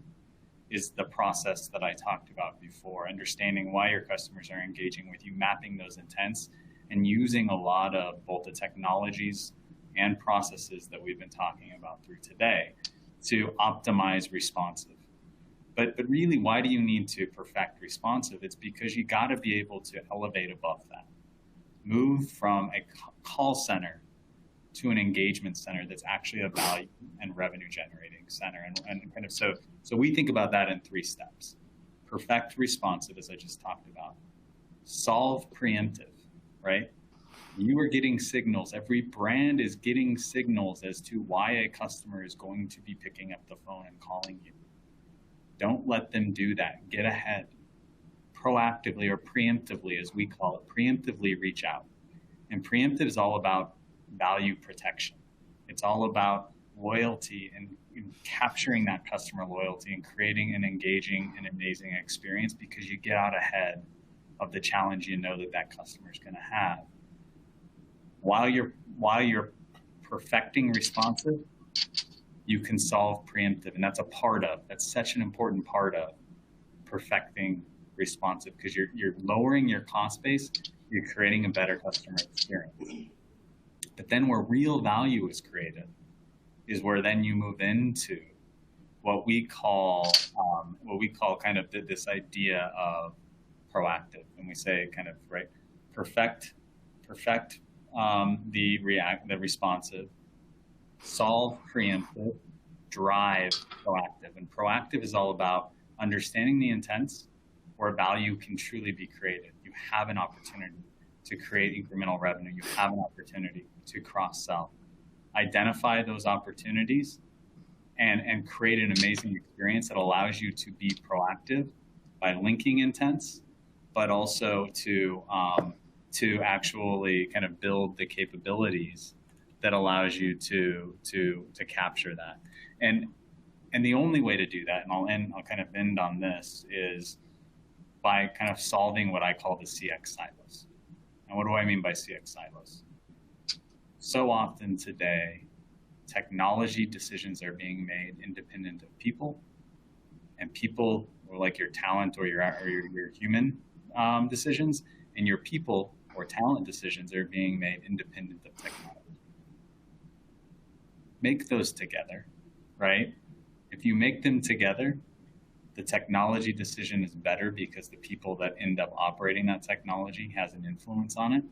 is the process that I talked about before, understanding why your customers are engaging with you, mapping those intents, and using a lot of both the technologies and processes that we've been talking about through today to optimize responsive. But really, why do you need to perfect responsive? It's because you got to be able to elevate above that. Move from a call center to an engagement center that's actually a value and revenue generating center. And kind of so we think about that in 3 steps. Perfect responsive, as I just talked about. Solve preemptive, right? You are getting signals. Every brand is getting signals as to why a customer is going to be picking up the phone and calling you. Don't let them do that. Get ahead. Proactively or preemptively, as we call it, preemptively reach out. And preemptive is all about value protection. It's all about loyalty and capturing that customer loyalty and creating an engaging and amazing experience because you get out ahead of the challenge you know that customer is going to have. While you're perfecting responsive, you can solve preemptive, and that's such an important part of perfecting responsive because you're lowering your cost base, you're creating a better customer experience. But then where real value is created is where then you move into what we call kind of this idea of proactive, and we say kind of right, perfect the responsive, solve preemptive, drive proactive. And proactive is all about understanding the intents where value can truly be created. You have an opportunity to create incremental revenue. You have an opportunity to cross-sell. Identify those opportunities and create an amazing experience that allows you to be proactive by linking intents, but also to actually kind of build the capabilities that allows you to capture that. And the only way to do that, and I'll kind of end on this, is by kind of solving what I call the CX silos. And what do I mean by CX silos? So often today, technology decisions are being made independent of people, and people, or like your talent or your human decisions, and your people or talent decisions are being made independent of technology. Make those together, right? If you make them together, the technology decision is better because the people that end up operating that technology has an influence on it.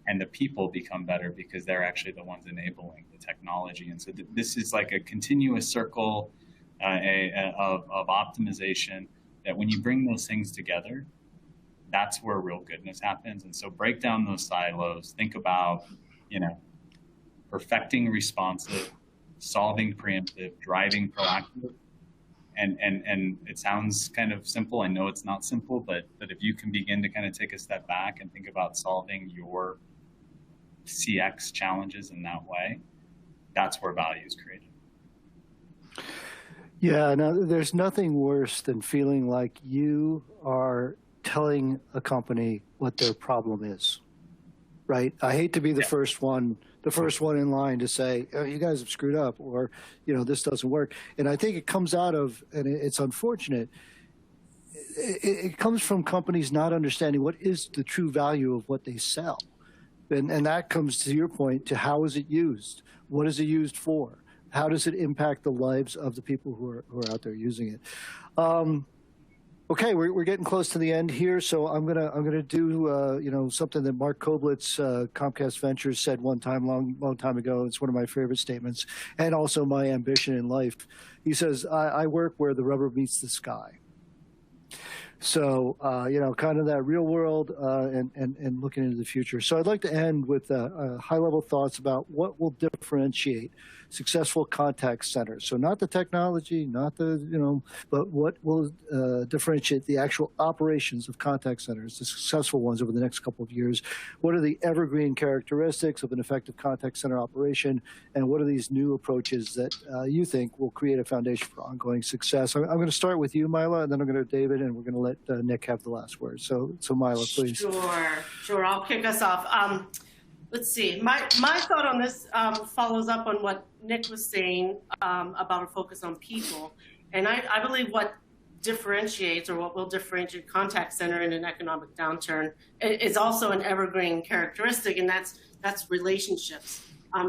And the people become better because they're actually the ones enabling the technology. And so this is like a continuous circle of optimization that when you bring those things together, that's where real goodness happens. And so break down those silos, think about, perfecting responsive, solving preemptive, driving proactive. And it sounds kind of simple. I know it's not simple, but if you can begin to kind of take a step back and think about solving your CX challenges in that way, that's where value is created. Yeah, now there's nothing worse than feeling like you are telling a company what their problem is, right? I hate to be the first one in line to say, oh, you guys have screwed up, or, this doesn't work. And I think it comes out of, and it's unfortunate, it comes from companies not understanding what is the true value of what they sell. And that comes to your point to how is it used? What is it used for? How does it impact the lives of the people who are out there using it? Okay, we're getting close to the end here, so I'm gonna do something that Mark Koblitz, Comcast Ventures, said one time long time ago. It's one of my favorite statements, and also my ambition in life. He says, "I work where the rubber meets the sky." So, kind of that real world and looking into the future. So I'd like to end with high-level thoughts about what will differentiate successful contact centers. So not the technology, not the, but what will differentiate the actual operations of contact centers, the successful ones over the next couple of years. What are the evergreen characteristics of an effective contact center operation? And what are these new approaches that you think will create a foundation for ongoing success? I'm going to start with you, Mila, and then I'm going to go to David, and we're going to let Nick have the last word. So Mila, please. Sure. I'll kick us off. Let's see. My thought on this follows up on what Nick was saying about a focus on people. And I believe what differentiates, or what will differentiate contact center in an economic downturn, is also an evergreen characteristic, and that's relationships.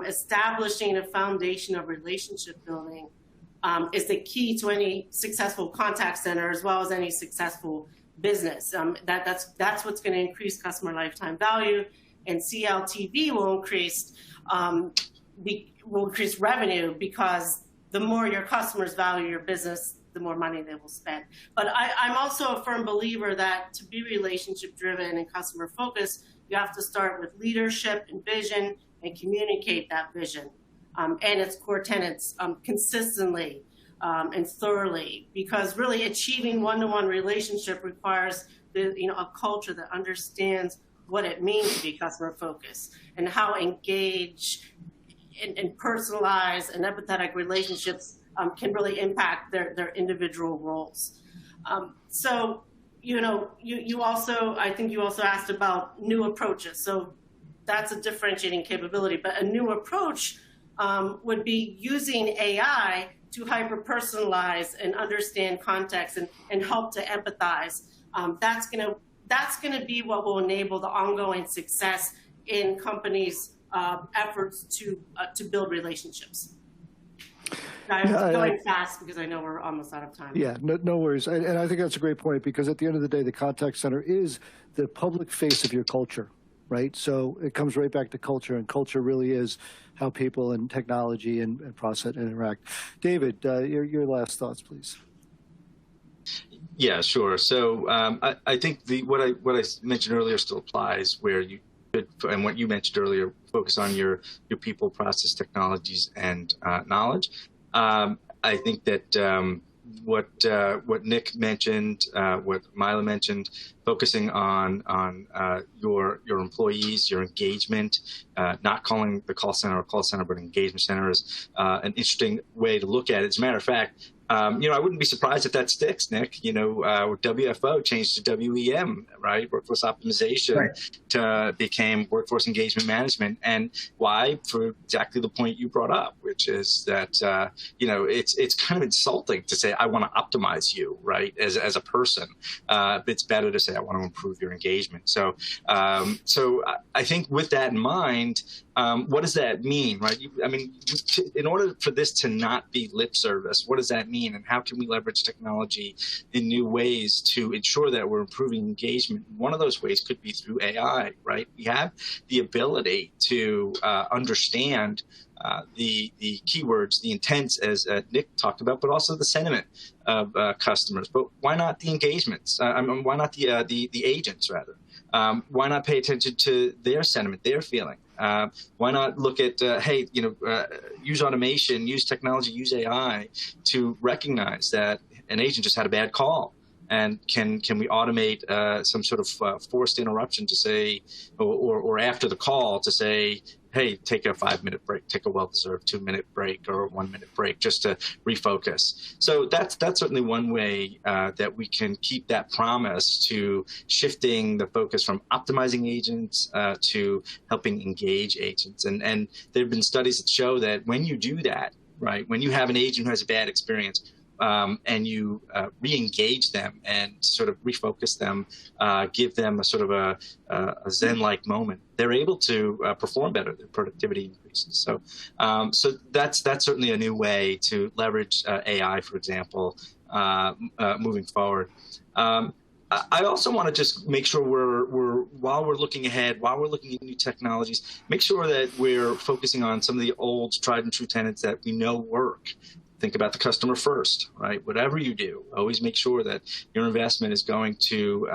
Establishing a foundation of relationship building is the key to any successful contact center, as well as any successful business. That's what's going to increase customer lifetime value, and CLTV will increase revenue, because the more your customers value your business, the more money they will spend. But I'm also a firm believer that to be relationship driven and customer focused, you have to start with leadership and vision and communicate that vision and its core tenets consistently and thoroughly, because really achieving one-to-one relationship requires a culture that understands what it means to be customer focused and how engaged and personalized and empathetic relationships can really impact their individual roles. So, you also, I think you also asked about new approaches. So that's a differentiating capability, but a new approach would be using AI to hyper-personalize and understand context and help to empathize. That's gonna be what will enable the ongoing success in companies' efforts to build relationships. I'm going fast because I know we're almost out of time. Yeah, no worries. And I think that's a great point, because at the end of the day, the contact center is the public face of your culture, right? So it comes right back to culture, and culture really is how people and technology and process interact. David, your last thoughts, please. Yeah, sure. So I think what I mentioned earlier still applies, where you could, and what you mentioned earlier, focus on your people, process, technologies, and knowledge. I think that what Nick mentioned, what Mila mentioned, focusing on your employees, your engagement, not calling the call center a call center, but engagement center, is an interesting way to look at it. As a matter of fact, I wouldn't be surprised if that sticks, Nick. WFO changed to WEM, right? Workforce optimization became workforce engagement management. And why? For exactly the point you brought up, which is that, it's kind of insulting to say, I want to optimize you, right? As a person, it's better to say, I want to improve your engagement. So I think with that in mind, what does that mean, right? In order for this to not be lip service, what does that mean? And how can we leverage technology in new ways to ensure that we're improving engagement? One of those ways could be through AI, right? We have the ability to understand the keywords, the intents, as Nick talked about, but also the sentiment of customers. But why not the engagements? Why not the agents, rather? Why not pay attention to their sentiment, their feeling? Why not look at, use automation, use technology, use AI to recognize that an agent just had a bad call? And can we automate some sort of forced interruption to say, or after the call to say, hey, take a 5-minute break, take a well-deserved 2-minute break or a 1-minute break just to refocus. So that's certainly one way that we can keep that promise to shifting the focus from optimizing agents to helping engage agents. And there have been studies that show that when you do that, right, when you have an agent who has a bad experience, and you re-engage them and sort of refocus them, give them a sort of a Zen-like moment, they're able to perform better. Their productivity increases. So that's certainly a new way to leverage AI, for example, moving forward. I also want to just make sure while we're looking ahead, while we're looking at new technologies, make sure that we're focusing on some of the old tried and true tenets that we know work. Think about the customer first, right? Whatever you do, always make sure that your investment is going to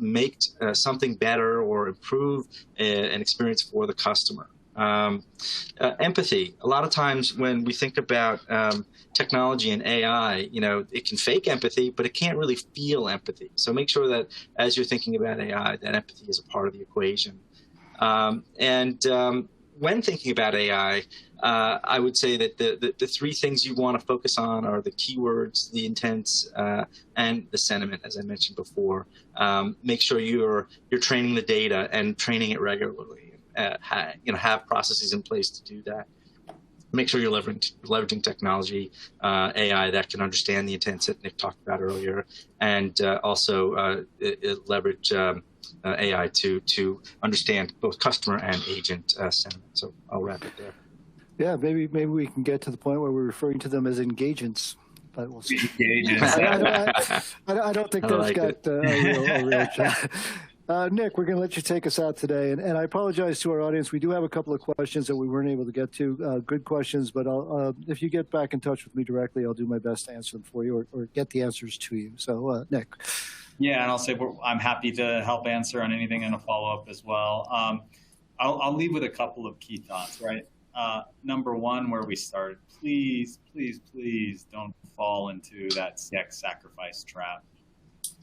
make something better or improve an experience for the customer. Empathy. A lot of times when we think about technology and AI, it can fake empathy, but it can't really feel empathy. So make sure that as you're thinking about AI, that empathy is a part of the equation. When thinking about AI, I would say that the three things you want to focus on are the keywords, the intents, and the sentiment, as I mentioned before. Make sure you're training the data and training it regularly. Have processes in place to do that. Make sure you're leveraging technology, AI that can understand the intents that Nick talked about earlier, and also leverage AI to understand both customer and agent sentiment. So I'll wrap it there. Yeah, maybe we can get to the point where we're referring to them as engagents. But we'll see. I don't think that's got a real chance. Nick, we're going to let you take us out today. And I apologize to our audience. We do have a couple of questions that we weren't able to get to. Good questions, but if you get back in touch with me directly, I'll do my best to answer them for you or get the answers to you. So, Nick. Yeah, and I'll say I'm happy to help answer on anything in a follow-up as well. I'll leave with a couple of key thoughts, right? Number one, where we started, please, please, please don't fall into that CX sacrifice trap.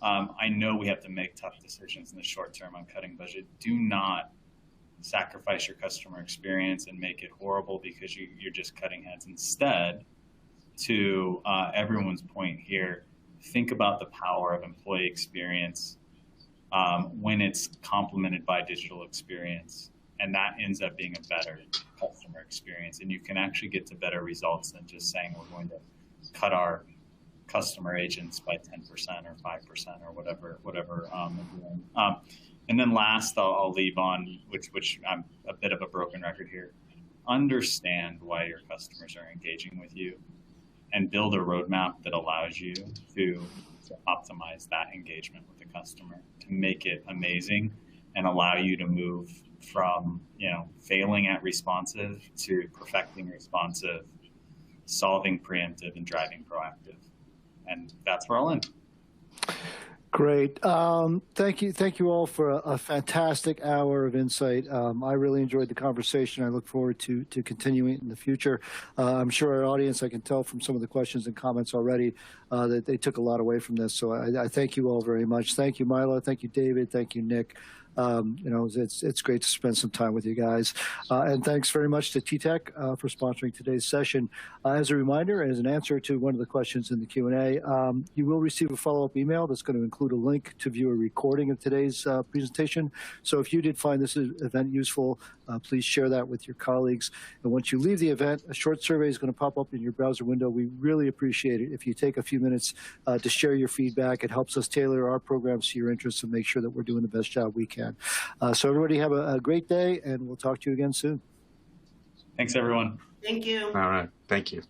I know we have to make tough decisions in the short term on cutting budget. Do not sacrifice your customer experience and make it horrible because you're just cutting heads. Instead, to everyone's point here, think about the power of employee experience when it's complemented by digital experience. And that ends up being a better customer experience. And you can actually get to better results than just saying we're going to cut our customer agents by 10% or 5% or whatever they're doing. And then last, I'll leave on, which I'm a bit of a broken record here. Understand why your customers are engaging with you and build a roadmap that allows you to optimize that engagement with the customer, to make it amazing and allow you to move from, failing at responsive to perfecting responsive, solving preemptive, and driving proactive. And that's where I'll end. Great. Thank you all for a fantastic hour of insight. I really enjoyed the conversation. I look forward to continuing it in the future. I'm sure our audience, I can tell from some of the questions and comments already, that they took a lot away from this. So I thank you all very much. Thank you, Milo. Thank you, David. Thank you, Nick. It's great to spend some time with you guys. And thanks very much to T-Tech for sponsoring today's session. As a reminder, as an answer to one of the questions in the Q&A, you will receive a follow-up email that's going to include a link to view a recording of today's presentation. So if you did find this event useful, please share that with your colleagues. And once you leave the event, a short survey is going to pop up in your browser window. We really appreciate it if you take a few minutes to share your feedback. It helps us tailor our programs to your interests and make sure that we're doing the best job we can. So everybody have a great day, and we'll talk to you again soon. Thanks, everyone. Thank you. All right. Thank you.